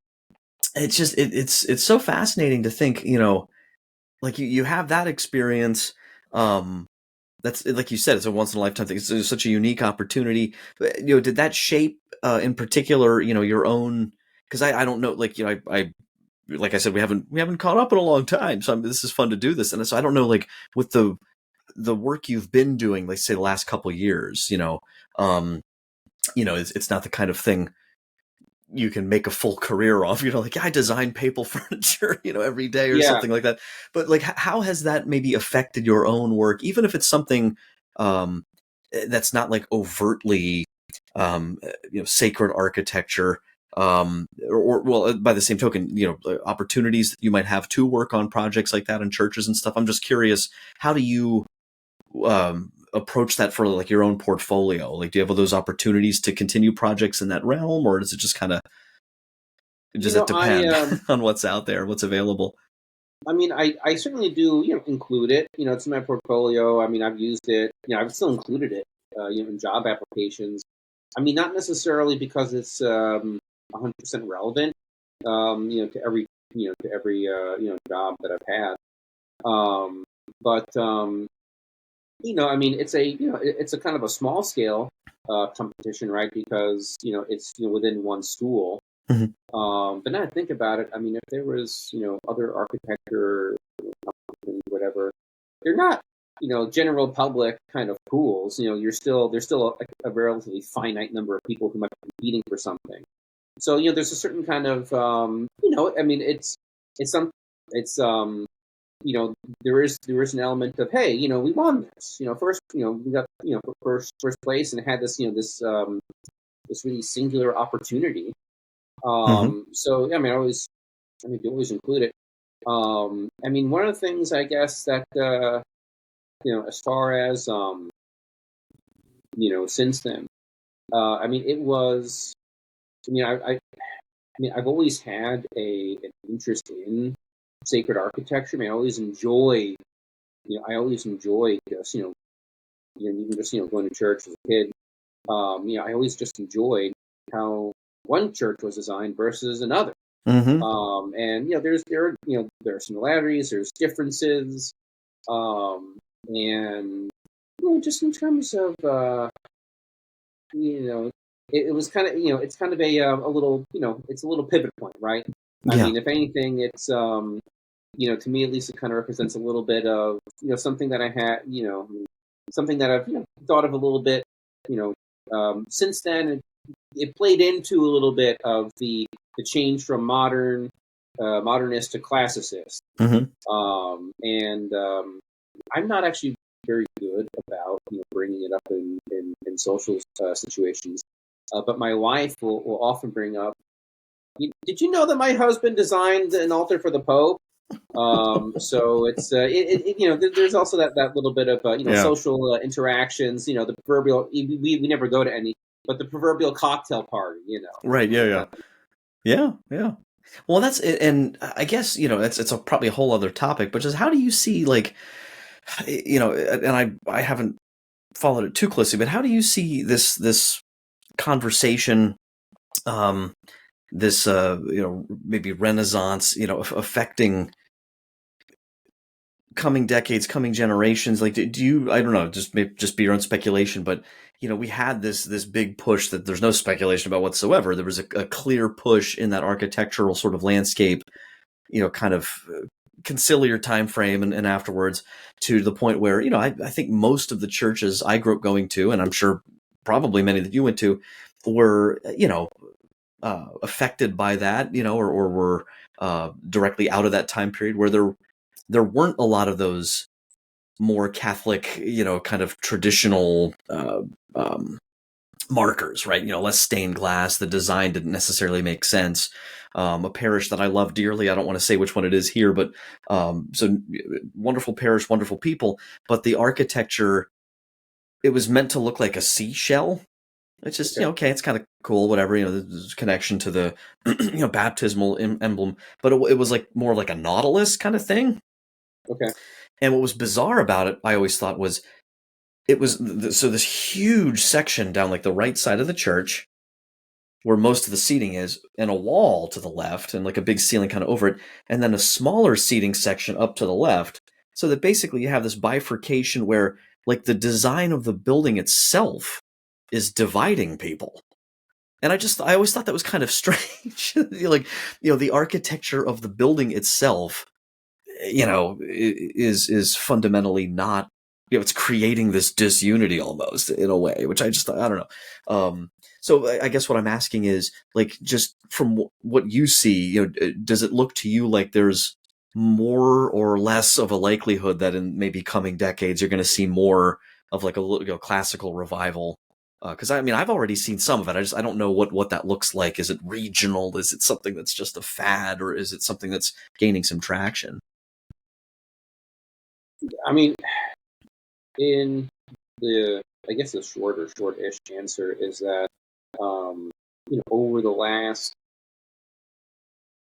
it's just it's so fascinating to think. Like you have that experience. That's like you said, it's a once in a lifetime thing. It's such a unique opportunity. Did that shape in particular, your own, because I don't know, like, I like I said, we haven't caught up in a long time, so this is fun to do this, and so I don't know, like, with the work you've been doing, like, say, the last couple of years, it's not the kind of thing you can make a full career off, like, I design papal furniture, every day or something like that. But, like, how has that maybe affected your own work, even if it's something that's not like overtly, sacred architecture, or well, by the same token, opportunities that you might have to work on projects like that in churches and stuff. I'm just curious, how do you approach that for, like, your own portfolio? Like, do you have all those opportunities to continue projects in that realm, or does it just kind of, does it depend on what's out there, what's available? I mean, I certainly do, include it. It's in my portfolio. I mean, I've used it. I've still included it, in job applications. I mean, not necessarily because it's 100% relevant, to every job that I've had. But I mean, it's a kind of a small scale competition, right? Because it's within one school. Mm-hmm. But now I think about it, I mean, if there was other architecture companies, whatever, they're not general public kind of pools. There's still a relatively finite number of people who might be competing for something. So there's a certain kind of I mean, there is an element of, hey, we won this. First, we got first place and had this this really singular opportunity. So I mean, I do always include it. I mean, one of the things, I guess, that as far as since then, I mean, it was. I mean, I've always had an interest in sacred architecture. I mean, I always enjoyed just even just going to church as a kid. I always just enjoyed how one church was designed versus another. Mm-hmm. And there are similarities, there's differences, and just in terms of it was kind of it's kind of a little it's a little pivot point, right? I mean, if anything, it's to me at least, it kind of represents a little bit of something that I had something that I've thought of a little bit since then. It played into a little bit of the change from modernist to classicist. Mm-hmm. And I'm not actually very good about bringing it up in social situations, but my wife will often bring up, did you know that my husband designed an altar for the Pope? So it's there's also that little bit of social interactions. The proverbial, we never go to any, but the proverbial cocktail party. Right. Yeah. Well, that's it, and I guess it's probably a whole other topic. But just how do you see, like, and I haven't followed it too closely, but how do you see this conversation, this maybe Renaissance, affecting coming decades, coming generations? Like, do you, I don't know, just be your own speculation, but we had this big push that there's no speculation about whatsoever. There was a clear push in that architectural sort of landscape, kind of conciliar time frame and afterwards, to the point where I think most of the churches I grew up going to, and I'm sure probably many that you went to, were affected by that, or were directly out of that time period, where there weren't a lot of those more Catholic, kind of traditional markers, right? Less stained glass. The design didn't necessarily make sense. A parish that I love dearly, I don't want to say which one it is here, but so wonderful parish, wonderful people, but the architecture, it was meant to look like a seashell. It's just, okay, it's kind of cool, whatever, there's a connection to the, baptismal emblem, but it was like more like a nautilus kind of thing. Okay. And what was bizarre about it, I always thought, was it was so this huge section down like the right side of the church, where most of the seating is, and a wall to the left, and like a big ceiling kind of over it, and then a smaller seating section up to the left, so that basically you have this bifurcation where, like, the design of the building itself is dividing people. And I always thought that was kind of strange. Like, the architecture of the building itself, is fundamentally not, it's creating this disunity almost in a way, which I don't know. So I guess what I'm asking is, like, just from what you see, does it look to you like there's more or less of a likelihood that in maybe coming decades you're going to see more of like a classical revival? Because I mean, I've already seen some of it. I don't know what that looks like. Is it regional? Is it something that's just a fad, or is it something that's gaining some traction? I mean, I guess the short-ish answer is that, over the last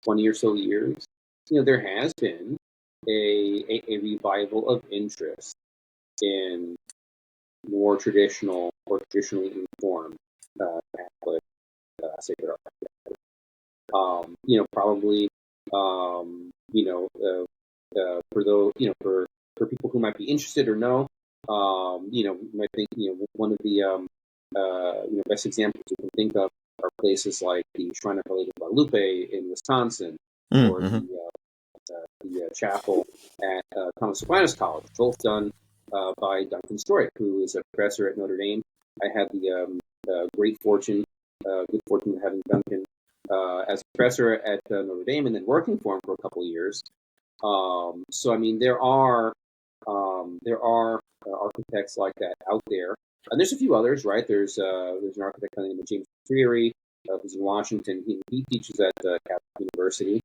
20 or so years, there has been a revival of interest in more traditional or traditionally informed Catholic sacred art. Probably, for those, for people who might be interested or know, might think, one of the best examples you can think of are places like the Shrine of Our Lady of Guadalupe in Wisconsin, or Mm-hmm. the chapel at Thomas Aquinas College, both done by Duncan Stroik, who is a professor at Notre Dame. I had the good fortune of having Duncan as a professor at Notre Dame, and then working for him for a couple of years. So I mean, there are architects like that out there, and there's a few others, right? There's an architect by the name of James Creavey, who's in Washington. He teaches at Catholic University.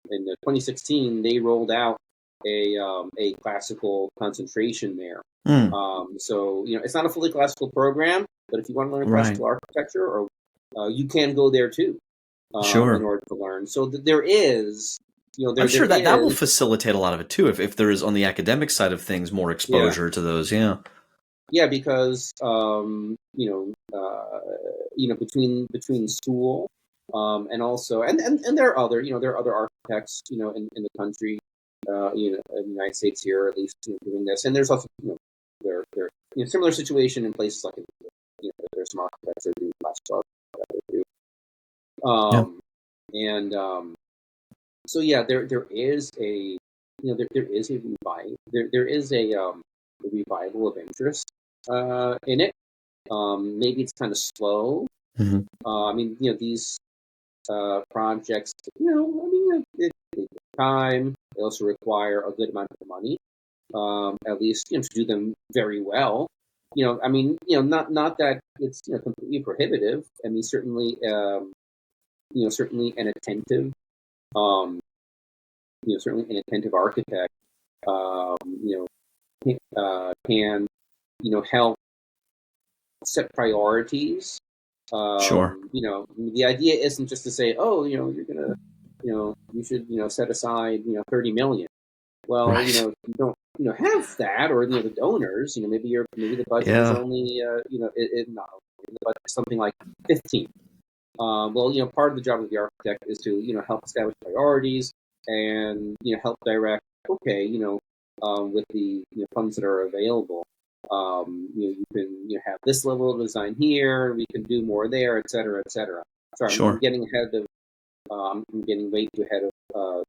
In 2016, they rolled out a classical concentration there. So it's not a fully classical program, but if you want to learn classical architecture, or you can go there too, in order to learn. So there is. I'm sure that will facilitate a lot of it too, if there is, on the academic side of things, more exposure to those. Yeah, because between school, and also and there are other architects in the country, in the United States here, at least, doing this, and there's also there similar situation in places like there's some architects that do classical art and so there is a there is a revival of interest in it. Maybe it's kind of slow. I mean, these projects, it takes time. They also require a good amount of money, at least to do them very well. I mean, not that it's completely prohibitive. I mean, certainly an attentive, certainly an attentive architect, can help set priorities. The idea isn't just to say, oh, you're gonna, you should, set aside, 30 million. Well, you don't, have that, or the donors, maybe the budget is only, not the budget is something like 15. Well, part of the job of the architect is to, help establish priorities and, help direct, okay, with the funds that are available. You can have this level of design here. We can do more there, et cetera, et cetera. Sorry, I'm getting ahead of. I'm getting way too ahead of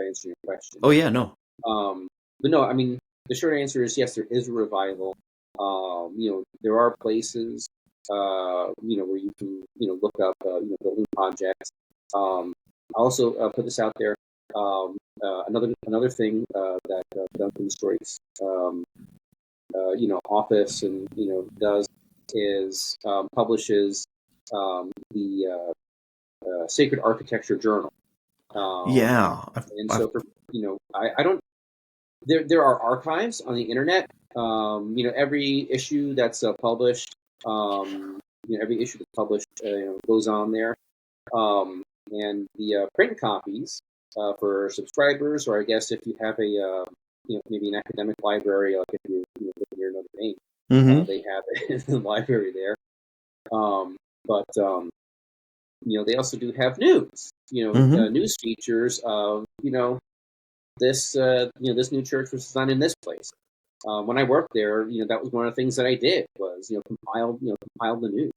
answering your question. Oh yeah, no. But no, I mean, the short answer is yes. There is a revival. There are places, where you can, look up, building projects. I'll also put this out there. Another thing that Duncan Stroik's office and does is publishes the Sacred Architecture Journal. And so for I don't. There are archives on the internet. Every issue that's published, every issue that's published, goes on there. And the print copies for subscribers, or I guess if you have a maybe an academic library, like if you live near Notre Dame, they have it in the library there. But they also do have news. News features of this this new church was designed in this place. when I worked there, that was one of the things that I did was, compile the news.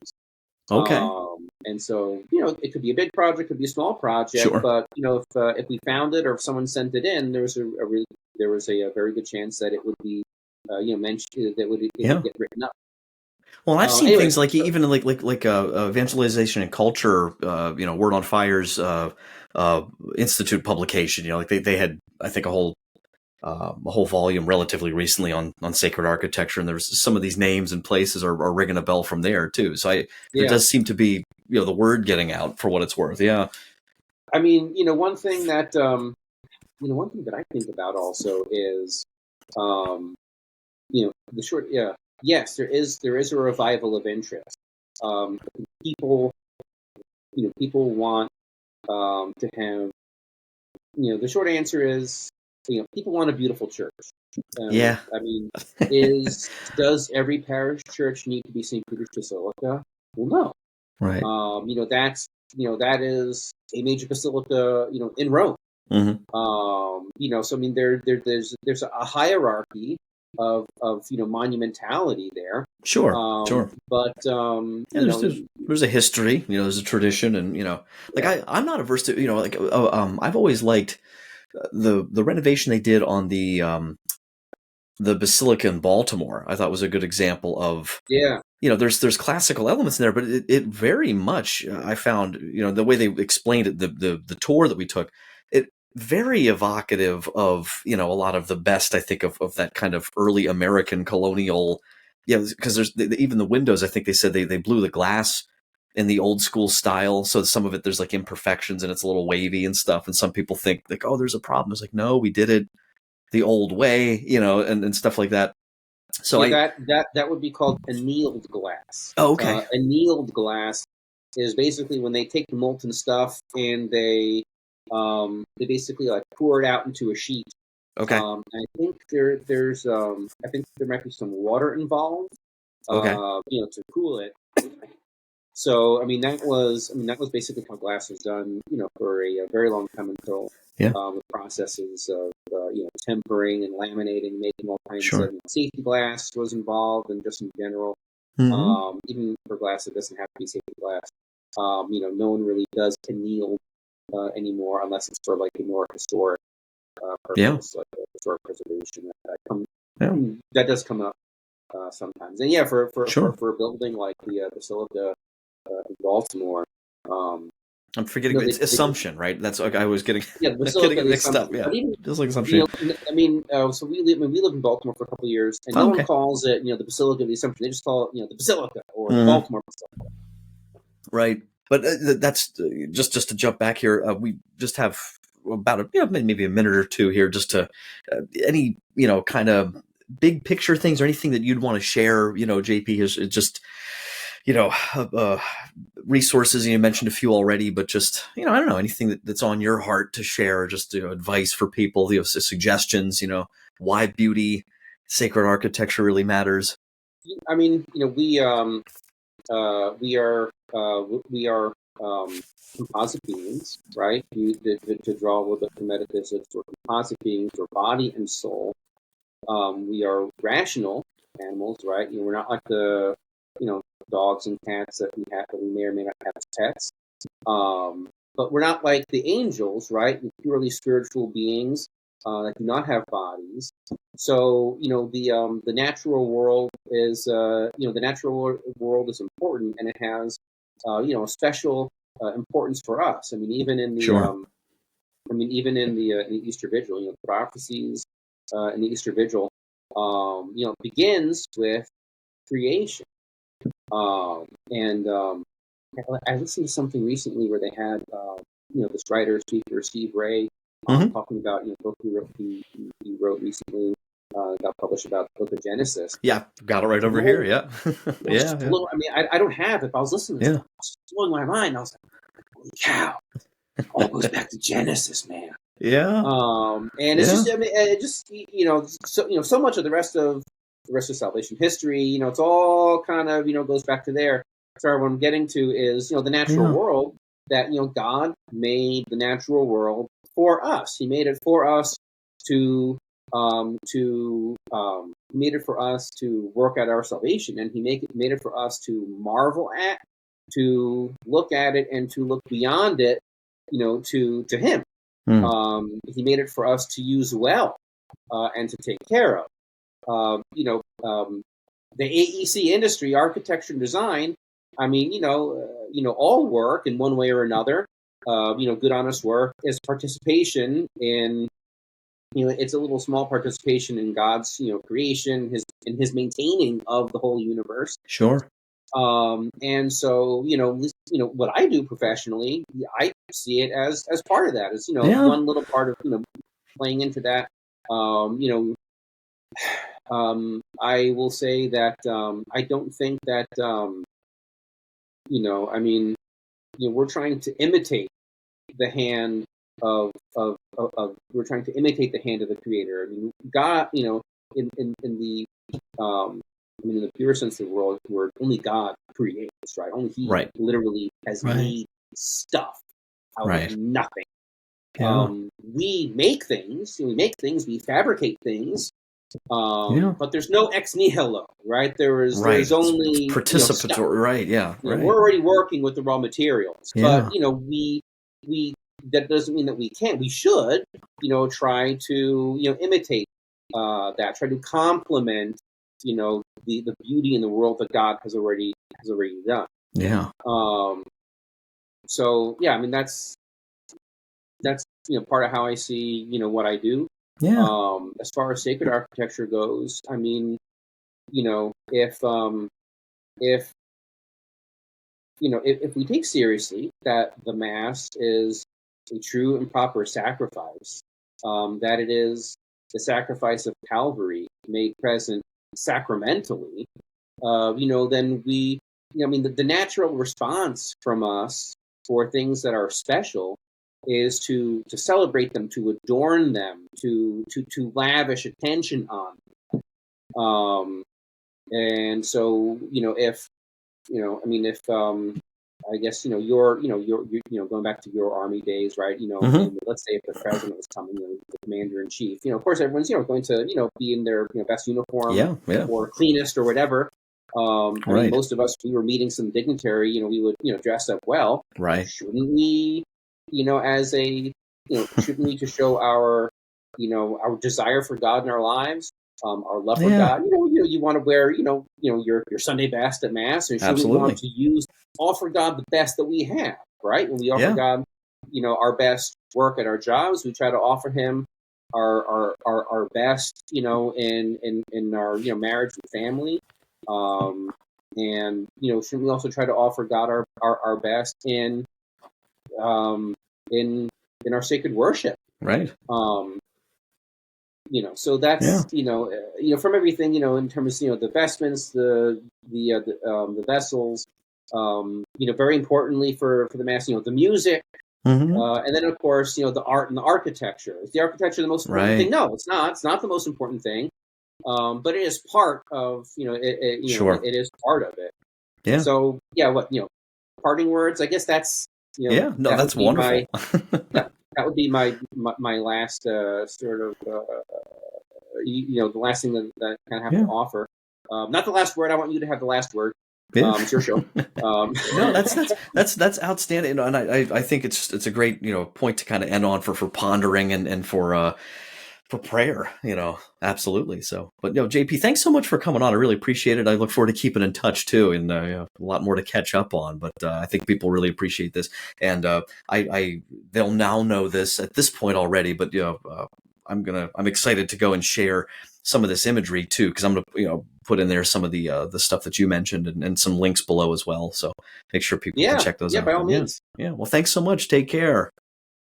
Okay. And so, it could be a big project, could be a small project, Sure. but if we found it or if someone sent it in, there was a very good chance that it would be, mentioned, that would get written up. Well, I've seen Anyway, things like even like evangelization and culture, Word on Fire's institute publication. Like they had, I think, a whole volume relatively recently on sacred architecture, and there's some of these names and places are ringing a bell from there too. So there does seem to be the word getting out for what it's worth. Yeah. I mean, one thing that I think about also is, the short. Yeah, yes, there is a revival of interest. People, people want to have. The short answer is, people want a beautiful church. Yeah. I mean, does every parish church need to be St. Peter's Basilica? Well, no. Right. That is a major basilica, in Rome. Mm-hmm. So I mean, there's a hierarchy of monumentality there. Sure. Sure. But there's a history, there's a tradition, and I'm not averse to I've always liked the renovation they did on the basilica in Baltimore. I thought was a good example of there's classical elements in there, but it very much I found the way they explained it, the tour that we took, it very evocative of a lot of the best, I think, of that kind of early American colonial. Yeah, because there's even the windows. I think they said they blew the glass in the old school style, so some of it there's like imperfections and it's a little wavy and stuff. And some people think like, oh, there's a problem. It's like, no, we did it the old way, and stuff like that. So that would be called annealed glass. Oh, okay. Annealed glass is basically when they take the molten stuff and they basically like pour it out into a sheet. Okay. I think there's I think there might be some water involved. Okay. To cool it. So that was basically how glass was done. For a very long time until the processes of tempering and laminating, making all kinds of safety glass was involved, and just in general, even for glass that doesn't have to be safety glass. No one really does anneal anymore unless it's for like a more historic purpose, like historic preservation. That does come up sometimes, and for a building like the Basilica in Baltimore. I'm forgetting it's Assumption, right? That's like I was getting getting mixed up. Yeah, just like Assumption. So we live in Baltimore for a couple of years, and no one calls it the Basilica of the Assumption. They just call it the Basilica or the Baltimore Basilica. Right, but that's just to jump back here. We just have about maybe a minute or two here, just to any kind of big picture things or anything that you'd want to share. JP is just. Resources, you mentioned a few already, but just, I don't know, anything that's on your heart to share, just advice for people, suggestions, why beauty, sacred architecture really matters. I mean, we are composite beings, right? To draw a little bit from metaphysics, we're composite beings, we're body and soul. We are rational animals, right? We're not like the dogs and cats that we may or may not have as pets. But we're not like the angels, right? We're purely spiritual beings that do not have bodies. So the natural world is important, and it has a special importance for us. I mean, even in the Easter Vigil, the prophecies in the Easter Vigil, begins with creation. I listened to something recently where they had, this writer, speaker, Steve Ray, talking about, a book he wrote recently, got published about the book of Genesis. Yeah, got it right over here. Yeah. I don't have it, but I was listening to it. It was blowing my mind. I was like, holy cow. It all goes back to Genesis, man. Yeah. And it's so much of the rest of salvation history, it's all kind of, goes back to there. So what I'm getting to is, the natural world that, God made the natural world for us. He made it for us to made it for us to work at our salvation, and he made it for us to marvel at, to look at it, and to look beyond it, to him. He made it for us to use well, and to take care of. The AEC industry, architecture and design, I mean, all work in one way or another, good, honest work is participation in, it's a little small participation in God's, creation, his maintaining of the whole universe. Sure. And so, what I do professionally, I see it as part of that, as, one little part of, playing into that. I will say that I don't think that, we're trying to imitate the hand of we're trying to imitate the hand of the Creator. I mean, God, in the in the pure sense of the word, only God creates, right? Only He literally has made stuff out of nothing. Yeah. We make things, we fabricate things, but there's no ex nihilo, right? There's only it's participatory, We're already working with the raw materials, but we that doesn't mean that we can't. We should, try to imitate that, try to complement, the beauty in the world that God has already done. Yeah. So yeah, I mean that's part of how I see what I do. Yeah. As far as sacred architecture goes, I mean, if we take seriously that the Mass is a true and proper sacrifice, that it is the sacrifice of Calvary made present sacramentally, then the natural response from us for things that are special is to celebrate them, to adorn them, to lavish attention on them. And so, if I guess, you're going back to your army days, right? And let's say if the president was coming, the commander in chief, of course, everyone's, going to, be in their best uniform or cleanest or whatever. I mean, most of us, we were meeting some dignitary, we would, dress up well. Right. Shouldn't we, shouldn't we to show our, our desire for God in our lives? Our love for God, you want to wear, your Sunday best at Mass, and we want to offer God the best that we have, right? When we offer God, our best work at our jobs, we try to offer Him our best, in our marriage and family, and should we also try to offer God our best in our sacred worship, right? So that's from everything, in terms of the vestments, the vessels, very importantly for the Mass, the music, and then of course the art and the architecture. Is the architecture the most important thing? No, it's not. It's not the most important thing, but it is part of it is part of it. Yeah. So parting words. I guess that's that's wonderful. That would be my last sort of the last thing that I kind of have to offer. Not the last word. I want you to have the last word. It's your show. No, that's outstanding, and I think it's a great point to kind of end on for pondering and for prayer. Absolutely. So, but JP, thanks so much for coming on. I really appreciate it. I look forward to keeping in touch too, and a lot more to catch up on. But I think people really appreciate this, and they'll now know this at this point already. But I'm excited to go and share some of this imagery too, because I'm gonna put in there some of the stuff that you mentioned and some links below as well. So make sure people can check those out. By all means. Yeah. Well, thanks so much. Take care.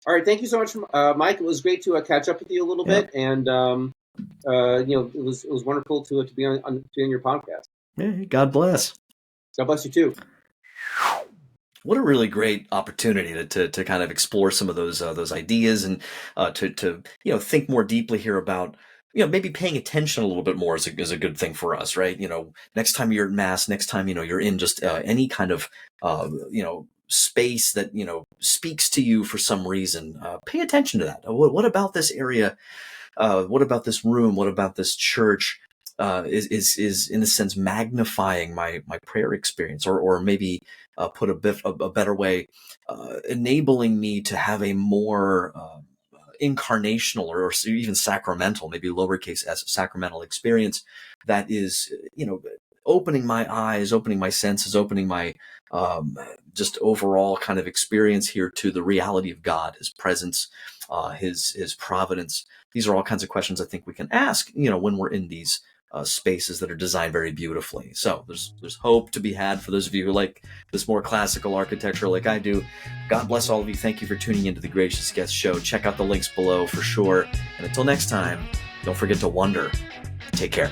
All right, thank you so much, Mike. It was great to catch up with you a little bit, and it was wonderful to be on your podcast. Yeah, God bless. God bless you too. What a really great opportunity to kind of explore some of those ideas and to think more deeply here about maybe paying attention a little bit more is a good thing for us, right? Next time you're at Mass, next time you're in just any kind of space that speaks to you for some reason, pay attention to that. What about this area What about this room? What about this church? Is in a sense magnifying my prayer experience, or maybe put a better way, enabling me to have a more incarnational or even sacramental, maybe lowercase s, sacramental experience that is, opening my eyes, opening my senses, opening my just overall kind of experience here to the reality of God, His presence, His providence. These are all kinds of questions I think we can ask, when we're in these spaces that are designed very beautifully. So there's hope to be had for those of you who like this more classical architecture like I do. God bless all of you. Thank you for tuning into the Gracious Guest Show. Check out the links below for sure. And until next time, don't forget to wonder. Take care.